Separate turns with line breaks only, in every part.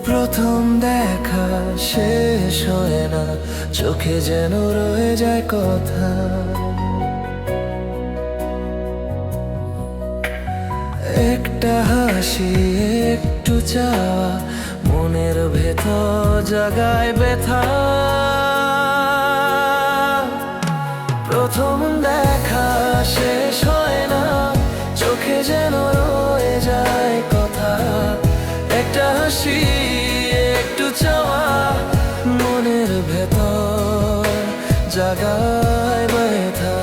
প্রথম দেখা শেষ হয় না, চোখে যেন রয়ে যায় কথা। একটা হাসি, একটু চাওয়া, মনের ভেতর জাগায় ব্যথা। প্রথম দেখা শেষ হয় না, চোখে যেন রয়ে যায় কথা। একটা হাসি, একটু চাওয়া, মনের ভেতর জাগায় ব্যথা।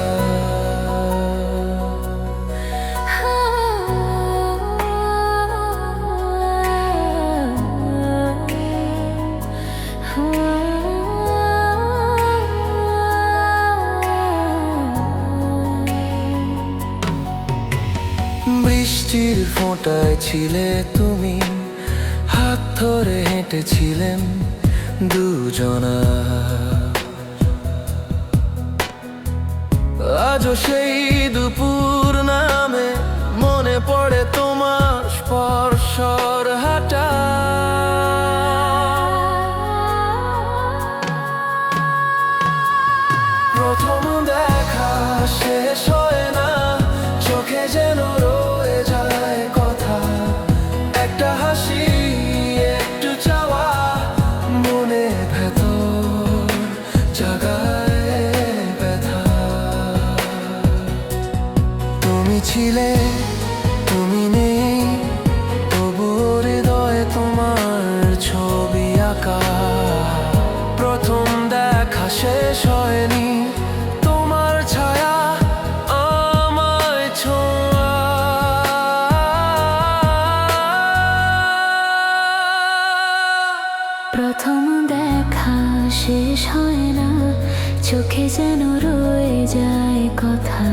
বৃষ্টির ফোঁটায় ছিলে তুমি, হাত ধরে হেঁটেছিলেন দুজনা। আজও সেই দুপুর নামে, মনে পড়ে তোমার স্পর্শর হাঁটা। প্রথম দেখা শেষ হয় না, চোখে যেন রয়ে যায় কথা। একটা হাসি, একটু চাওয়া, মনে ভেতর জাগায় ব্যথা। তুমি ছিলে, তুমি নেই, তবু হৃদয়ে তোমার ছবি আঁকা। প্রথম দেখা শেষ হয়নি, তোমার ছায়া আমায় ছোঁয়া।
প্রথম দেখা শেষ হয় না, চোখে যেন রয়ে যায় কথা।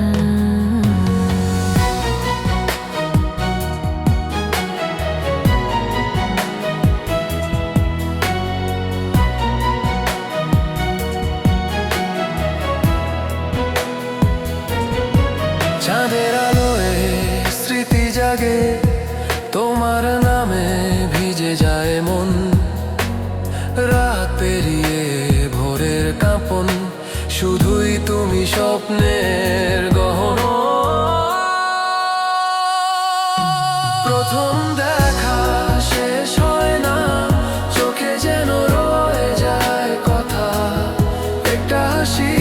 চাঁদের আলোয় স্মৃতি জাগে, তোমার নামে ভিজে যায় মন। রাত পেরিয়ে ভোরের কাঁপন, শুধুই তুমি স্বপ্নের গহন। প্রথম দেখা শেষ হয় না, চোখে যেন রয়ে যায় কথা। একটা হাসি,